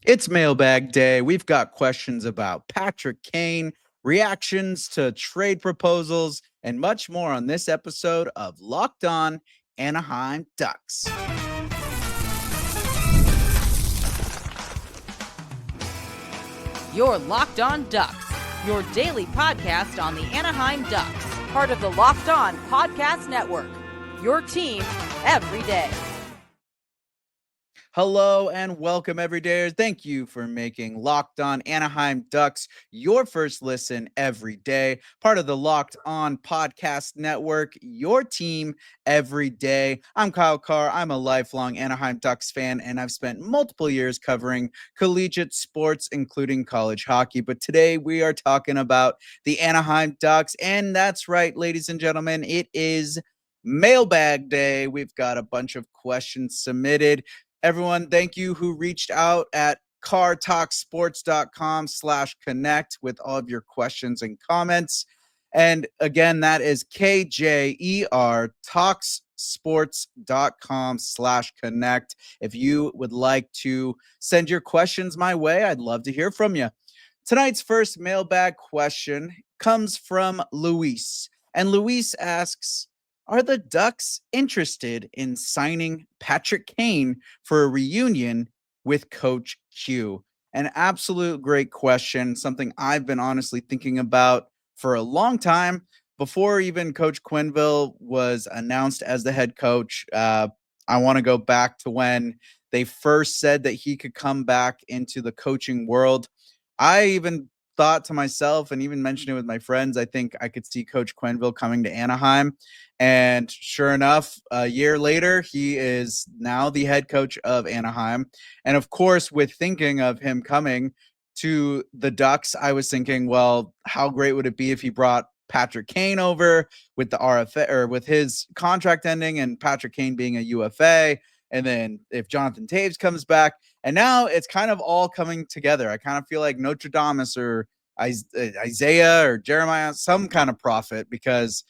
It's mailbag day. We've got questions about Patrick Kane, reactions to trade proposals, and much more on this episode of Locked On Anaheim Ducks. You're Locked On Ducks, your daily podcast on the Anaheim Ducks, part of the Locked On Podcast Network. Your team every day. Hello and welcome, everydayers. Thank you for making Locked On Anaheim Ducks your first listen every day. Part of the Locked On Podcast Network, your team every day. I'm Kyle Carr. I'm a lifelong Anaheim Ducks fan, and I've spent multiple years covering collegiate sports, including college hockey. But today we are talking about the Anaheim Ducks, and that's right, ladies and gentlemen, it is Mailbag Day. We've got a bunch of questions submitted. Everyone, thank you who reached out at cartalksports.com/connect with all of your questions and comments. And again, that is KJER talksports.com/connect. If you would like to send your questions my way, I'd love to hear from you. Tonight's first mailbag question comes from Luis. And Luis asks, are the Ducks interested in signing Patrick Kane for a reunion with Coach Q? An absolute great question, something I've been honestly thinking about for a long time. Before even Coach Quennville was announced as the head coach, I want to go back to when they first said that he could come back into the coaching world. I even thought to myself and even mentioned it with my friends, I think I could see Coach Quenneville coming to Anaheim. And sure enough, a year later, he is now the head coach of Anaheim. And of course, with thinking of him coming to the Ducks, I was thinking, well, how great would it be if he brought Patrick Kane over with the RFA or with his contract ending and Patrick Kane being a UFA. And then if Jonathan Toews comes back, and now it's kind of all coming together. I kind of feel like Notre Dame or Isaiah or Jeremiah, some kind of prophet, because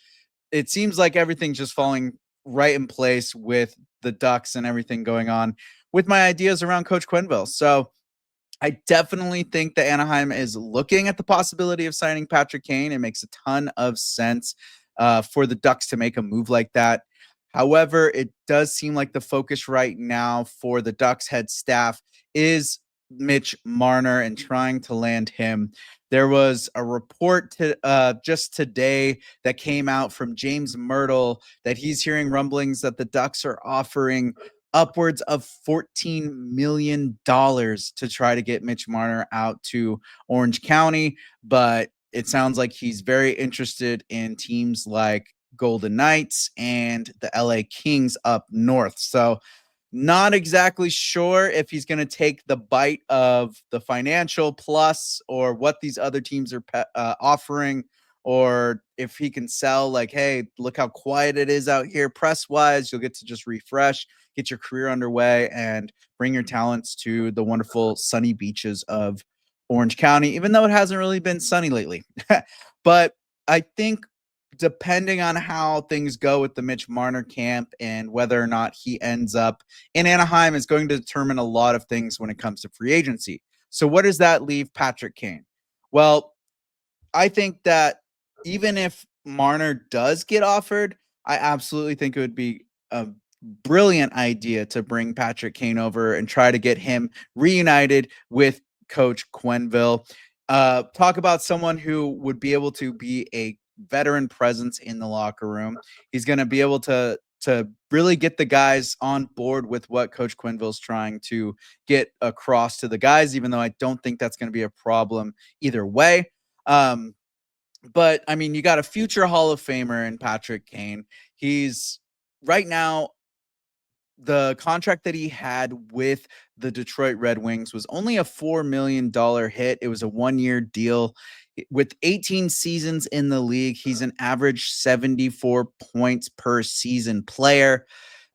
it seems like everything's just falling right in place with the Ducks and everything going on with my ideas around Coach Quenneville. So I definitely think that Anaheim is looking at the possibility of signing Patrick Kane. It makes a ton of sense for the Ducks to make a move like that. However, it does seem like the focus right now for the Ducks head staff is Mitch Marner and trying to land him. There was a report just today that came out from James Myrtle that he's hearing rumblings that the Ducks are offering upwards of $14 million to try to get Mitch Marner out to Orange County. But it sounds like he's very interested in teams like Golden Knights and the LA Kings up north. So not exactly sure if he's going to take the bite of the financial plus or what these other teams are offering, or if he can sell like, hey, look how quiet it is out here press wise. You'll get to just refresh, get your career underway, and bring your talents to the wonderful sunny beaches of Orange County, even though it hasn't really been sunny lately. But I think depending on how things go with the Mitch Marner camp and whether or not he ends up in Anaheim is going to determine a lot of things when it comes to free agency. So what does that leave Patrick Kane? Well, I think that even if Marner does get offered, I absolutely think it would be a brilliant idea to bring Patrick Kane over and try to get him reunited with Coach Quenneville. Talk about someone who would be able to be a veteran presence in the locker room. He's going to be able to really get the guys on board with what Coach Quenneville's trying to get across to the guys, even though I don't think that's going to be a problem either way. But I mean, you got a future Hall of Famer in Patrick Kane. He's right now, the contract that he had with the Detroit Red Wings was only a $4 million hit. It was a 1-year deal. With 18 seasons in the league, he's an average 74 points per season player.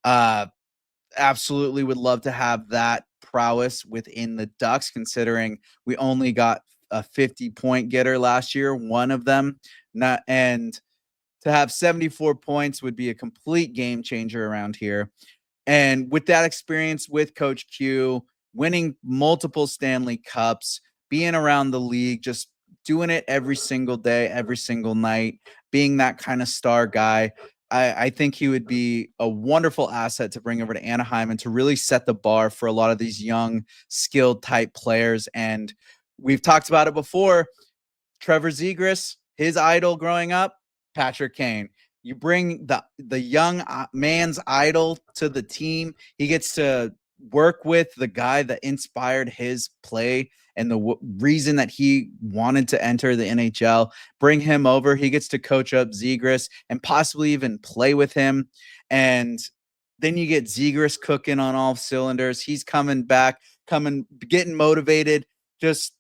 Absolutely would love to have that prowess within the Ducks, considering we only got a 50-point getter last year, one of them. And to have 74 points would be a complete game changer around here. And with that experience with Coach Q, winning multiple Stanley Cups, being around the league, just doing it every single day, every single night, being that kind of star guy. I think he would be a wonderful asset to bring over to Anaheim and to really set the bar for a lot of these young, skilled type players. And we've talked about it before. Trevor Zegras, his idol growing up, Patrick Kane. You bring the young man's idol to the team. He gets to work with the guy that inspired his play and the reason that he wanted to enter the NHL. Bring him over. He gets to coach up Zegras and possibly even play with him. And then you get Zegras cooking on all cylinders. He's coming back, getting motivated. Just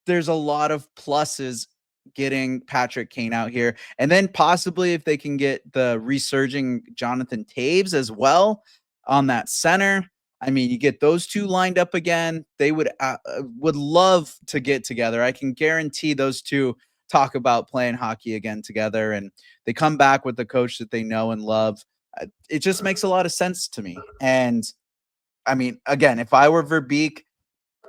there's a lot of pluses getting Patrick Kane out here. And then possibly if they can get the resurging Jonathan Toews as well on that center. I mean, you get those two lined up again. They would love to get together. I can guarantee those two talk about playing hockey again together, and they come back with the coach that they know and love. It just makes a lot of sense to me. And I mean, again, if I were Verbeek,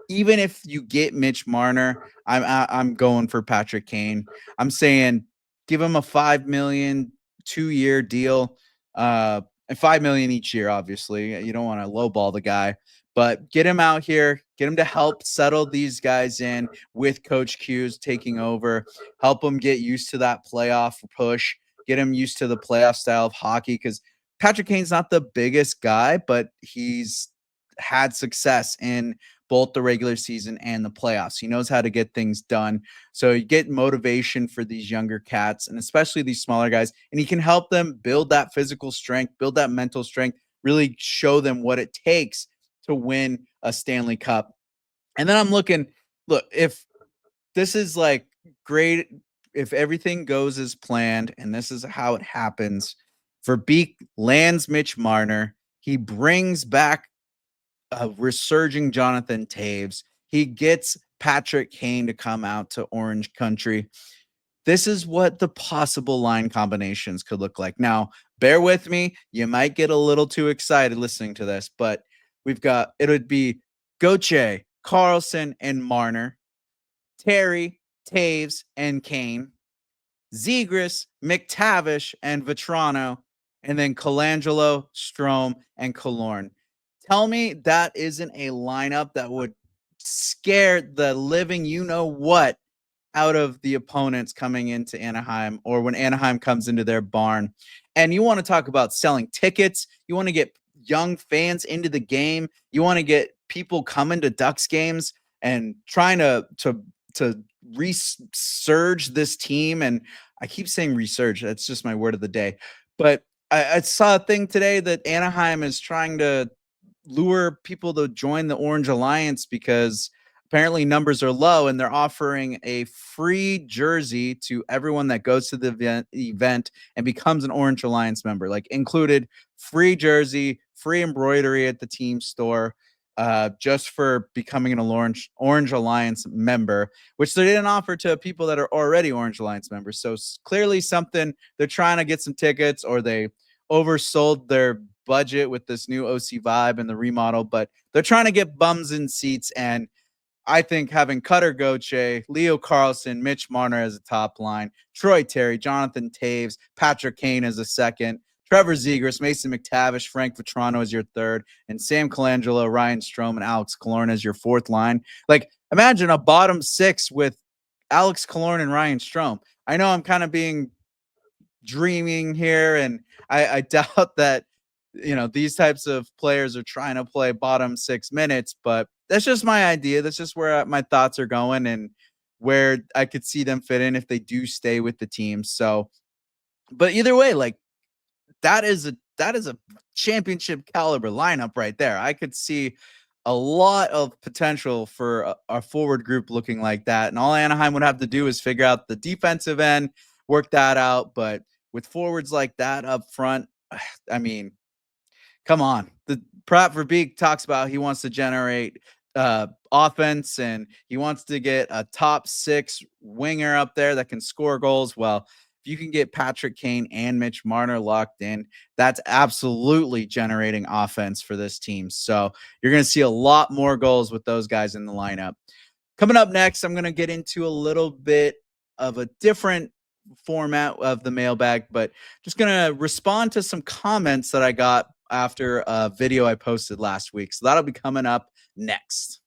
even if you get Mitch Marner, I'm going for Patrick Kane. I'm saying give him a $5 million 2-year deal, and $5 million each year. Obviously, you don't want to lowball the guy, but get him out here, get him to help settle these guys in with Coach Q's taking over, help him get used to that playoff push, get him used to the playoff style of hockey. Because Patrick Kane's not the biggest guy, but he's had success in both the regular season and the playoffs. He knows how to get things done. So you get motivation for these younger cats and especially these smaller guys, and he can help them build that physical strength, build that mental strength, really show them what it takes to win a Stanley Cup. And then I'm looking, look, if this is like great, if everything goes as planned and this is how it happens, Verbeek lands Mitch Marner, he brings back resurging Jonathan Toews. He gets Patrick Kane to come out to Orange Country. This is what the possible line combinations could look like. Now, bear with me. You might get a little too excited listening to this, but it would be Gauthier, Carlson, and Marner, Terry, Toews, and Kane, Zegras, McTavish, and Vetrano, and then Colangelo, Strome, and Killorn. Tell me that isn't a lineup that would scare the living you-know-what out of the opponents coming into Anaheim or when Anaheim comes into their barn. And you want to talk about selling tickets. You want to get young fans into the game. You want to get people coming to Ducks games and trying to resurge this team. And I keep saying resurge. That's just my word of the day. But I saw a thing today that Anaheim is trying to lure people to join the Orange Alliance because apparently numbers are low, and they're offering a free jersey to everyone that goes to the event and becomes an Orange Alliance member, like included free jersey, free embroidery at the team store, just for becoming an Orange Alliance member, which they didn't offer to people that are already Orange Alliance members. So clearly something they're trying to get some tickets, or they oversold their budget with this new OC vibe and the remodel, but they're trying to get bums in seats. And I think having Cutter Gauthier, Leo Carlson, Mitch Marner as a top line, Troy Terry, Jonathan Toews, Patrick Kane as a second, Trevor Zegras, Mason McTavish, Frank Vetrano as your third, and Sam Colangelo, Ryan Strome, and Alex Killorn as your fourth line. Like, imagine a bottom six with Alex Killorn and Ryan Strome. I know I'm kind of being dreaming here, and I doubt that these types of players are trying to play bottom 6 minutes, but that's just my idea. That's just where my thoughts are going and where I could see them fit in if they do stay with the team. So, but either way, like that is a championship caliber lineup right there. I could see a lot of potential for our forward group looking like that. And all Anaheim would have to do is figure out the defensive end, work that out. But with forwards like that up front, I mean, come on. The Pratt Verbeek talks about he wants to generate offense and he wants to get a top 6 winger up there that can score goals. Well, if you can get Patrick Kane and Mitch Marner locked in, that's absolutely generating offense for this team. So you're going to see a lot more goals with those guys in the lineup. Coming up next, I'm going to get into a little bit of a different format of the mailbag, but just going to respond to some comments that I got after a video I posted last week. So that'll be coming up next.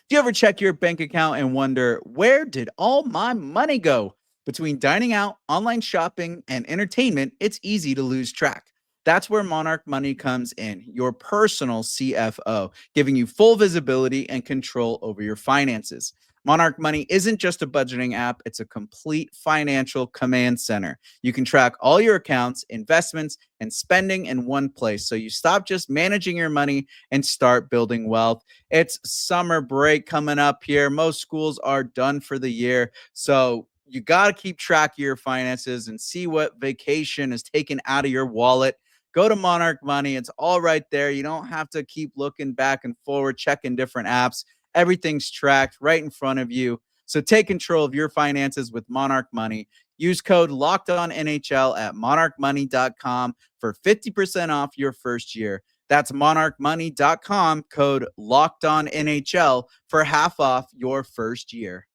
Do you ever check your bank account and wonder, where did all my money go? Between dining out, online shopping, and entertainment, it's easy to lose track. That's where Monarch Money comes in, your personal CFO, giving you full visibility and control over your finances. Monarch Money isn't just a budgeting app, it's a complete financial command center. You can track all your accounts, investments, and spending in one place, so you stop just managing your money and start building wealth. It's summer break coming up here. Most schools are done for the year. So you got to keep track of your finances and see what vacation is taken out of your wallet. Go to Monarch Money. It's all right there. You don't have to keep looking back and forward, checking different apps. Everything's tracked right in front of you. So take control of your finances with Monarch Money. Use code LOCKEDONNHL at monarchmoney.com for 50% off your first year. That's monarchmoney.com, code LOCKEDONNHL for half off your first year.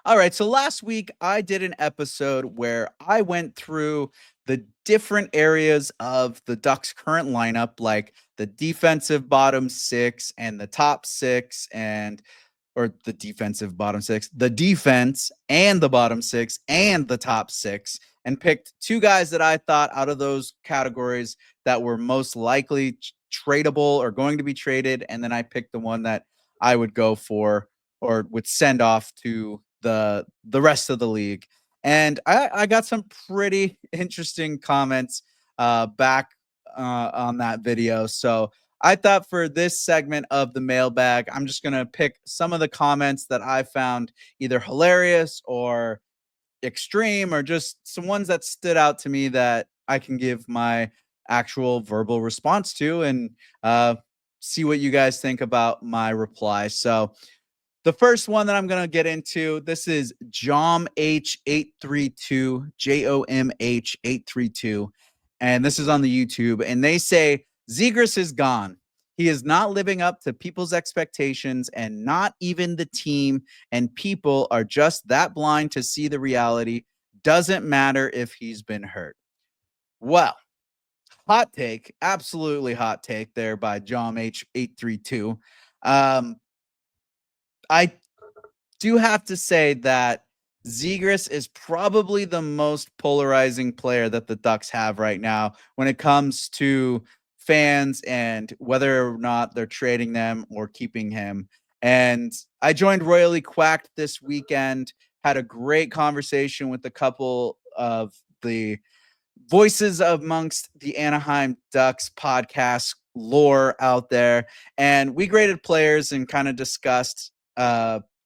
All right, so last week I did an episode where I went through the different areas of the Ducks' current lineup, like the defensive bottom six and the top six, and or the defensive bottom six, the defense and the bottom six and the top six, and picked two guys that I thought out of those categories that were most likely tradable or going to be traded. And then I picked the one that I would go for or would send off to the rest of the league. And I got some pretty interesting comments back on that video. So I thought for this segment of the mailbag, I'm just going to pick some of the comments that I found either hilarious or extreme or just some ones that stood out to me that I can give my actual verbal response to and see what you guys think about my reply. So the first one that I'm going to get into, this is JomH832, JOMH832, and this is on the YouTube, and they say, Zegras is gone. He is not living up to people's expectations, and not even the team and people are just that blind to see the reality. Doesn't matter if he's been hurt. Well, hot take, absolutely hot take there by JomH832. I do have to say that Zegras is probably the most polarizing player that the Ducks have right now when it comes to fans and whether or not they're trading them or keeping him. And I joined Royally Quacked this weekend, had a great conversation with a couple of the voices amongst the Anaheim Ducks podcast lore out there. And we graded players and kind of discussed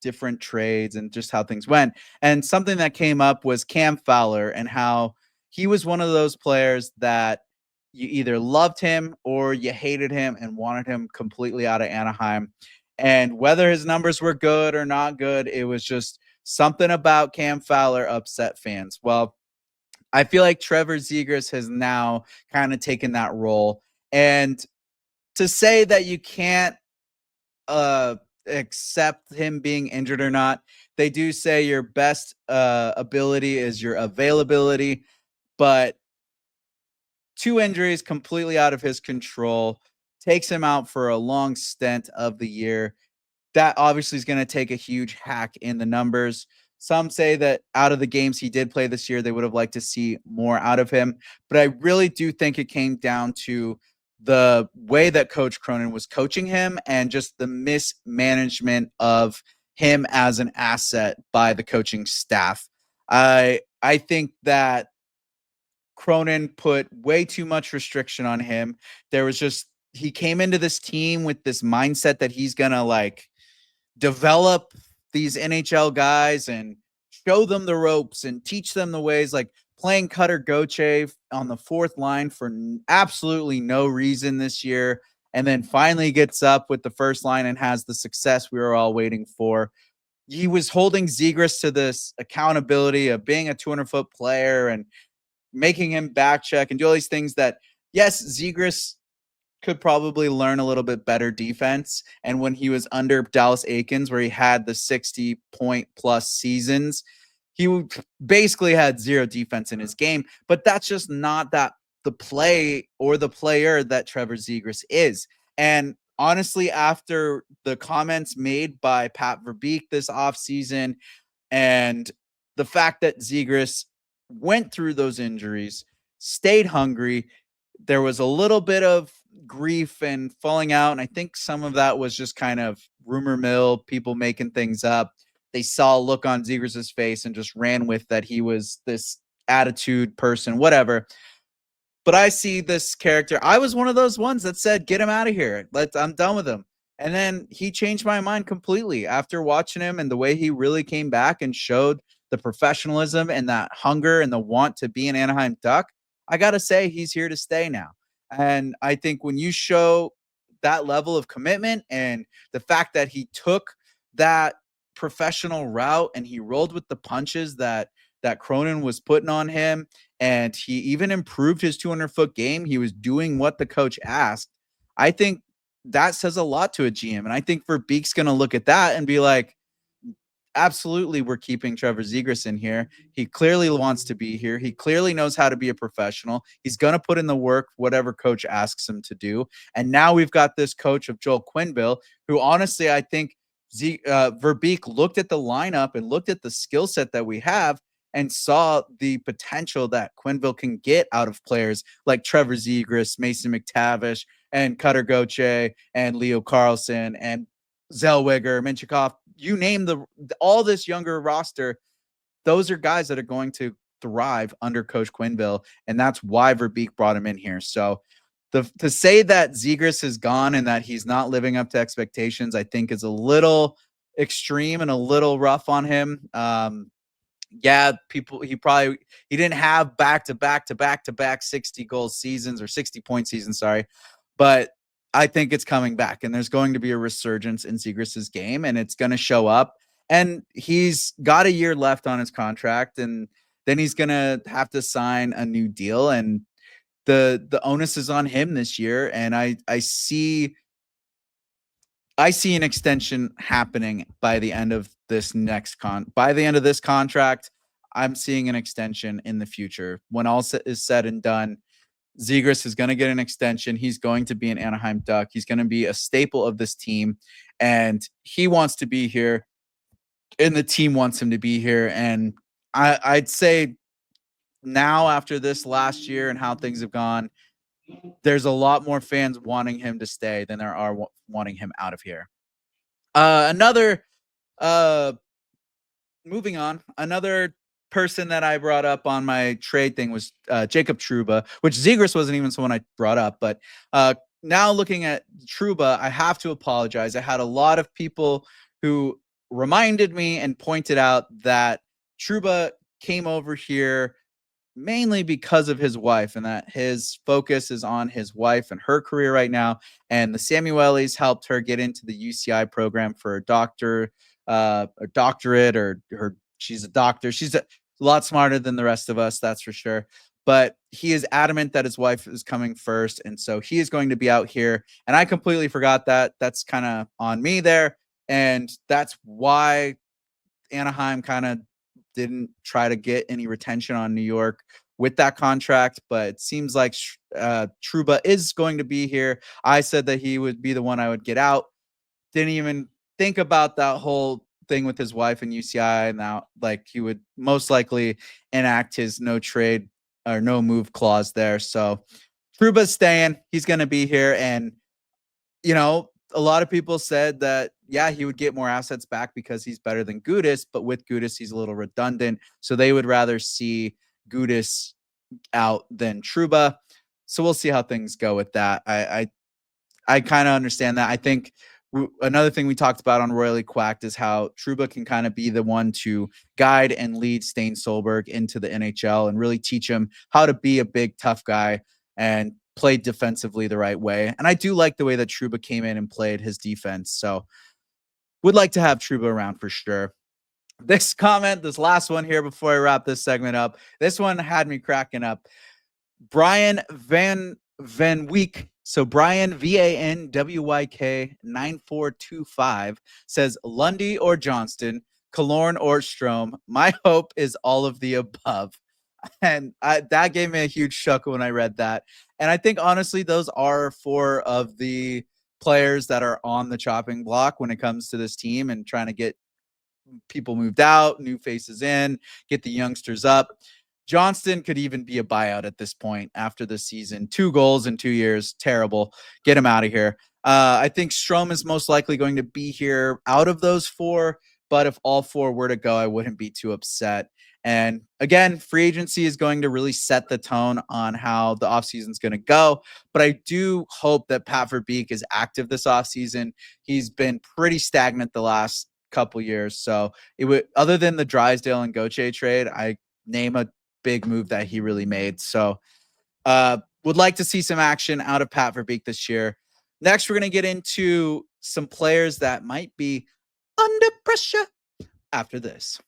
different trades and just how things went. And something that came up was Cam Fowler and how he was one of those players that you either loved him or you hated him and wanted him completely out of Anaheim. And whether his numbers were good or not good, it was just something about Cam Fowler upset fans. Well, I feel like Trevor Zegras has now kind of taken that role. And to say that you can't accept him being injured or not, they do say your best ability is your availability, but 2 injuries completely out of his control takes him out for a long stint of the year. That obviously is going to take a huge hack in the numbers. Some say that out of the games he did play this year, they would have liked to see more out of him. But I really do think it came down to the way that Coach Cronin was coaching him and just the mismanagement of him as an asset by the coaching staff. I think that Cronin put way too much restriction on him. There was just, he came into this team with this mindset that he's going to like develop these NHL guys and show them the ropes and teach them the ways, like playing Cutter Gauthier on the fourth line for absolutely no reason this year. and then finally gets up with the first line and has the success we were all waiting for. He was holding Zegras to this accountability of being a 200-foot player and making him back check and do all these things that, yes, Zegras could probably learn a little bit better defense. And when he was under Dallas Eakins, where he had the 60-point plus seasons, he basically had zero defense in his game. But that's just not that the play or the player that Trevor Zegras is. And honestly, after the comments made by Pat Verbeek this offseason and the fact that Zegras went through those injuries, stayed hungry, there was a little bit of grief and falling out. And I think some of that was just kind of rumor mill, people making things up. They saw a look on Zegras' face and just ran with that he was this attitude person, whatever. But I see this character. I was one of those ones that said, get him out of here. I'm done with him. And then he changed my mind completely after watching him and the way he really came back and showed the professionalism and that hunger and the want to be an Anaheim Duck. I got to say, he's here to stay now. And I think when you show that level of commitment and the fact that he took that professional route and he rolled with the punches that Cronin was putting on him, and he even improved his 200-foot game. He was doing what the coach asked. I think that says a lot to a GM. And I think Verbeek's going to look at that and be like, absolutely, we're keeping Trevor Zegras in here. He clearly wants to be here. He clearly knows how to be a professional. He's going to put in the work, whatever coach asks him to do. And now we've got this coach of Joel Quenneville, who honestly, I think Verbeek looked at the lineup and looked at the skill set that we have and saw the potential that Quenneville can get out of players like Trevor Zegras, Mason McTavish, and Cutter Gauthier, and Leo Carlson, and Zellweger, Mintyukov. You name all this younger roster. Those are guys that are going to thrive under Coach Quenneville, and that's why Verbeek brought him in here. So to say that Zegras is gone and that he's not living up to expectations, I think is a little extreme and a little rough on him. Yeah, he didn't have back-to-back 60-goal seasons or 60-point seasons, sorry. But I think it's coming back, and there's going to be a resurgence in Zegras' game, and it's going to show up. And he's got a year left on his contract, and then he's going to have to sign a new deal, and the onus is on him this year. And I see an extension happening by the end of this contract. I'm seeing an extension in the future. When all is said and done, Zegras is going to get an extension. He's going to be an Anaheim Duck. He's going to be a staple of this team, and he wants to be here, and the team wants him to be here. And I'd say now, after this last year and how things have gone, there's a lot more fans wanting him to stay than there are wanting him out of here. Moving on, another person that I brought up on my trade thing was Jacob Trouba, which Zegras wasn't even someone I brought up. But now looking at Trouba, I have to apologize. I had a lot of people who reminded me and pointed out that Trouba came over here mainly because of his wife, and that his focus is on his wife and her career right now. And the Samuelis helped her get into the UCI program for a doctorate, or she's a doctor. She's a lot smarter than the rest of us, that's for sure. But he is adamant that his wife is coming first, and so he is going to be out here. And I completely forgot that. That's kind of on me there, and that's why Anaheim kind of didn't try to get any retention on New York with that contract. But it seems like Trouba is going to be here. I said that he would be the one I would get out. Didn't even think about that whole thing with his wife and UCI. Now, like, he would most likely enact his no trade or no move clause there. So Trouba's staying. He's going to be here. And, you know, a lot of people said that, yeah, he would get more assets back because he's better than Gudas, but with Gudas, he's a little redundant. So they would rather see Gudas out than Trouba. So we'll see how things go with that. I kind of understand that. I think another thing we talked about on Royally Quacked is how Trouba can kind of be the one to guide and lead Stain Solberg into the NHL and really teach him how to be a big, tough guy and played defensively the right way. And I do like the way that Trouba came in and played his defense. So would like to have Trouba around for sure. This comment, this last one here before I wrap this segment up, this one had me cracking up. Brian Van Week. So Brian VANWYK 9425 says Lundy or Johnston, Killorn or Strome. My hope is all of the above. And that gave me a huge chuckle when I read that. And I think honestly, those are four of the players that are on the chopping block when it comes to this team and trying to get people moved out, new faces in, get the youngsters up. Johnston could even be a buyout at this point after the season. 2 goals in 2 years. Terrible. Get him out of here. I think Strome is most likely going to be here out of those 4. But if all 4 were to go, I wouldn't be too upset. And again, free agency is going to really set the tone on how the offseason is going to go. But I do hope that Pat Verbeek is active this offseason. He's been pretty stagnant the last couple years. So it would, other than the Drysdale and Gauthier trade, I name a big move that he really made. So would like to see some action out of Pat Verbeek this year. Next, we're going to get into some players that might be under pressure after this.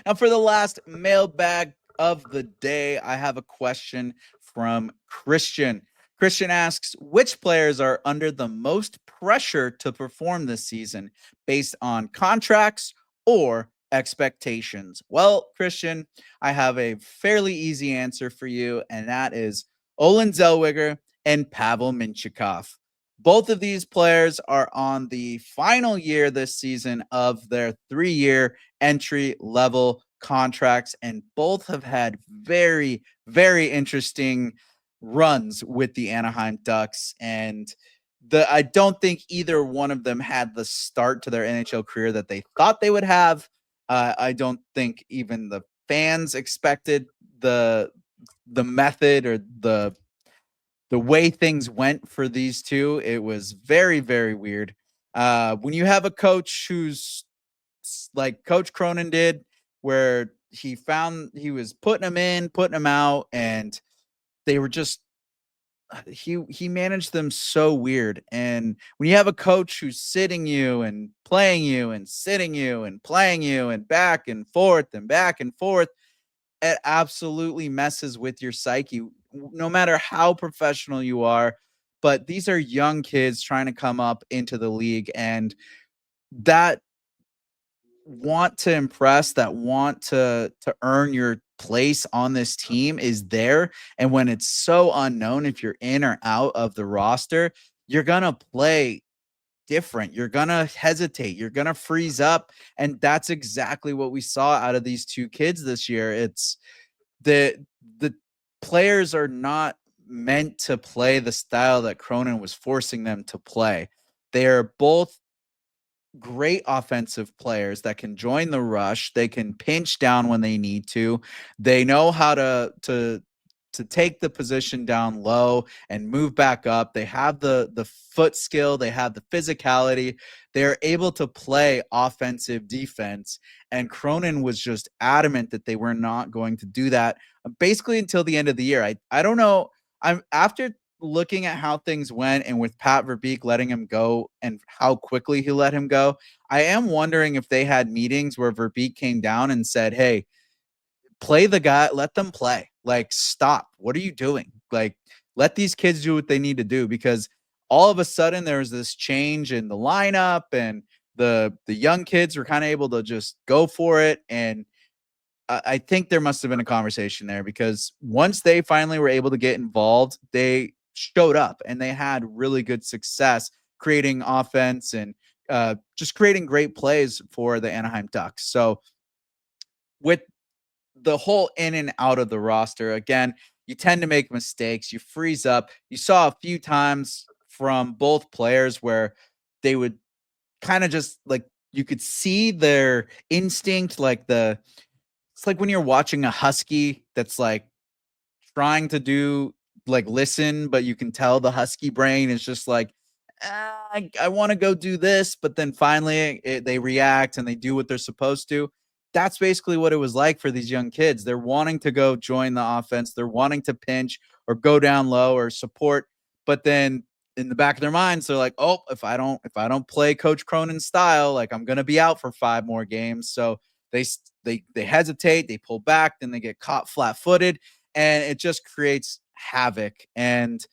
Now, for the last mailbag of the day, I have a question from Christian. Christian asks, which players are under the most pressure to perform this season based on contracts or expectations? Well, Christian, I have a fairly easy answer for you, and that is Olen Zellweger and Pavel Mintyukov. Both of these players are on the final year this season of their 3-year entry level contracts, and both have had very, very interesting runs with the Anaheim Ducks. And I don't think either one of them had the start to their NHL career that they thought they would have. I don't think even the fans expected the method or the way things went for these two. It was very, very weird. When you have a coach who's like Coach Cronin did, where he was putting them in, putting them out, and they were just he managed them so weird. And when you have a coach who's sitting you and playing you and sitting you and playing you and back and forth, it absolutely messes with your psyche, no matter how professional you are. But these are young kids trying to come up into the league, and that want to impress, that want to earn your place on this team is there. And when it's so unknown if you're in or out of the roster, you're gonna play different. You're gonna hesitate. You're gonna freeze up, and that's exactly what we saw out of these two kids this year. It's the players are not meant to play the style that Cronin was forcing them to play. They are both great offensive players that can join the rush. They can pinch down when they need to. They know how to take the position down low and move back up. They have the foot skill, they have the physicality. They're able to play offensive defense, and Cronin was just adamant that they were not going to do that basically until the end of the year. I don't know. I'm after looking at how things went and with Pat Verbeek letting him go and how quickly he let him go, I am wondering if they had meetings where Verbeek came down and said, "Hey, play the guy, let them play. Like, stop. What are you doing? Like, let these kids do what they need to do." Because all of a sudden there was this change in the lineup, and the young kids were kind of able to just go for it. And I think there must have been a conversation there, because once they finally were able to get involved, they showed up and they had really good success creating offense and just creating great plays for the Anaheim Ducks. So with the whole in and out of the roster, again, you tend to make mistakes. You freeze up. You saw a few times from both players where they would kind of just like, you could see their instinct, it's like when you're watching a husky that's like trying to do like listen, but you can tell the husky brain is just like, I want to go do this, but then finally they react and they do what they're supposed to. that's basically what it was like for these young kids. They're wanting to go join the offense. They're wanting to pinch or go down low or support. But then in the back of their minds, they're like, oh, if I don't play Coach Cronin's style, like I'm gonna be out for 5 more games. So they hesitate, they pull back, then they get caught flat-footed, and it just creates havoc. And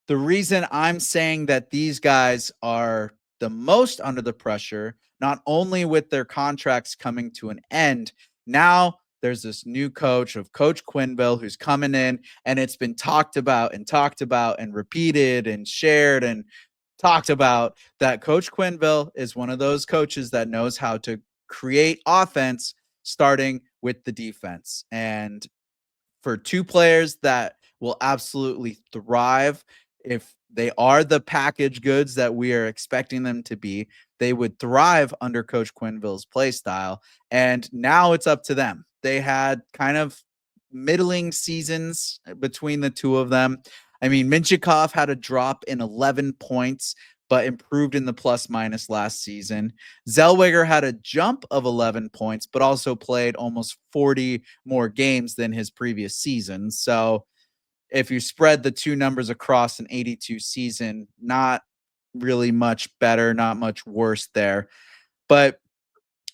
the reason I'm saying that these guys are the most under the pressure, not only with their contracts coming to an end, now there's this new coach of Coach Quenneville who's coming in, and it's been talked about and repeated and shared and talked about that Coach Quenneville is one of those coaches that knows how to create offense starting with the defense. And for two players that will absolutely thrive if they are the package goods that we are expecting them to be. They would thrive under Coach Quenneville's play style. And now it's up to them. They had kind of middling seasons between the two of them. I mean, Mintyukov had a drop in 11 points, but improved in the plus minus last season. Zellweger had a jump of 11 points, but also played almost 40 more games than his previous season. So if you spread the two numbers across an 82 season, not really much better, not much worse there. But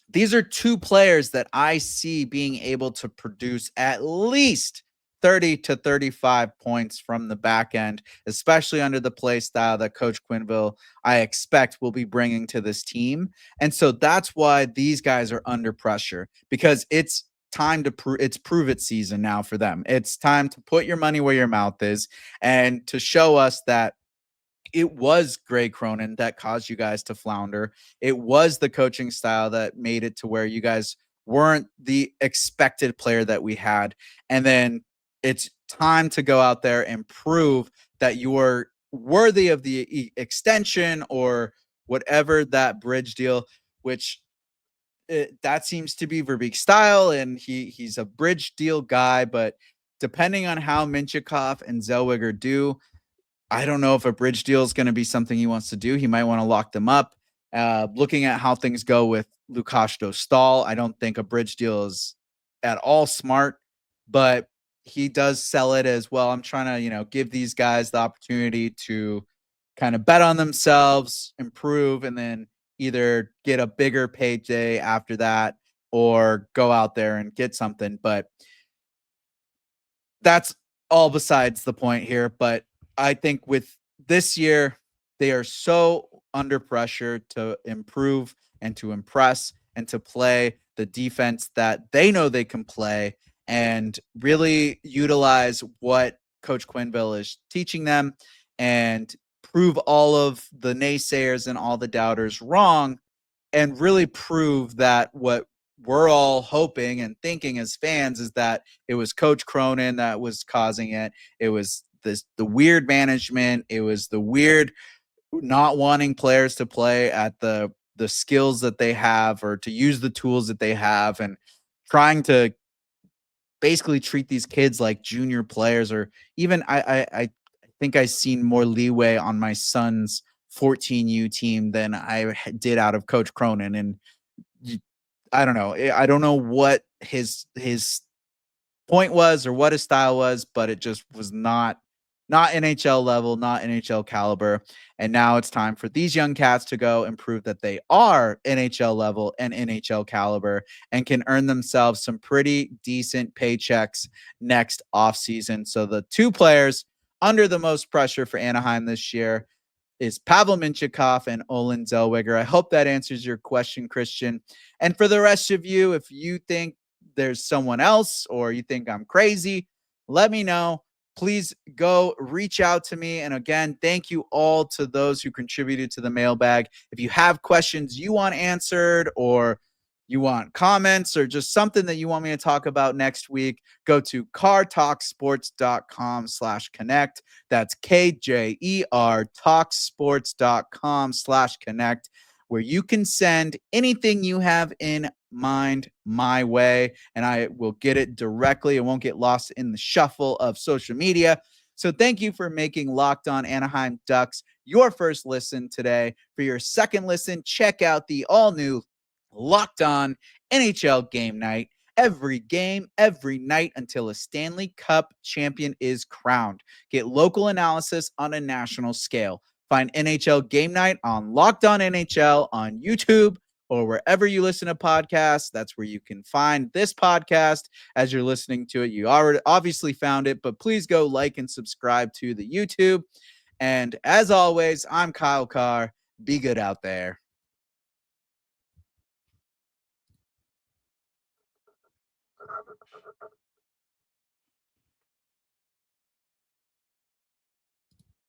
these are two players that I see being able to produce at least 30 to 35 points from the back end, especially under the play style that Coach Quenneville, I expect, will be bringing to this team. And so that's why these guys are under pressure, because it's time to prove it season now for them. It's time to put your money where your mouth is and to show us that it was Greg Cronin that caused you guys to flounder. It was the coaching style that made it to where you guys weren't the expected player that we had. And then it's time to go out there and prove that you are worthy of the extension or whatever that bridge deal, which that seems to be Verbeek's style, and he's a bridge deal guy. But depending on how Mintyukov and Zellweger do, I don't know if a bridge deal is going to be something he wants to do. He might want to lock them up. Looking at how things go with Lukasz Dostal, I don't think a bridge deal is at all smart, but he does sell it as well. I'm trying to, give these guys the opportunity to kind of bet on themselves, improve, and then either get a bigger payday after that or go out there and get something. But that's all besides the point here. But I think with this year, they are so under pressure to improve and to impress and to play the defense that they know they can play and really utilize what Coach Quenneville is teaching them and prove all of the naysayers and all the doubters wrong and really prove that what we're all hoping and thinking as fans is that it was Coach Cronin that was causing it. It was the weird management. It was the weird not wanting players to play at the skills that they have or to use the tools that they have and trying to basically treat these kids like junior players. Or even I think I seen more leeway on my son's 14U team than I did out of Coach Cronin. And I don't know. I don't know what his point was or what his style was, but it just was not NHL level, not NHL caliber. And now it's time for these young cats to go and prove that they are NHL level and NHL caliber and can earn themselves some pretty decent paychecks next offseason. So the two players under the most pressure for Anaheim this year is Pavel Mintyukov and Olen Zellweger. I hope that answers your question, Christian. And for the rest of you, if you think there's someone else or you think I'm crazy, let me know. Please go reach out to me. And again, thank you all to those who contributed to the mailbag. If you have questions you want answered or you want comments or just something that you want me to talk about next week, go to cartalksports.com/connect. That's KJER talksports.com/connect, where you can send anything you have in mind my way, and I will get it directly. It won't get lost in the shuffle of social media. So thank you for making Locked On Anaheim Ducks your first listen today. For your second listen, check out the all-new Locked On NHL Game Night. Every game, every night until a Stanley Cup champion is crowned. Get local analysis on a national scale. Find NHL Game Night on Locked On NHL on YouTube or wherever you listen to podcasts. That's where you can find this podcast as you're listening to it. You already obviously found it, but please go like and subscribe to the YouTube. And as always, I'm Kyle Carr. Be good out there.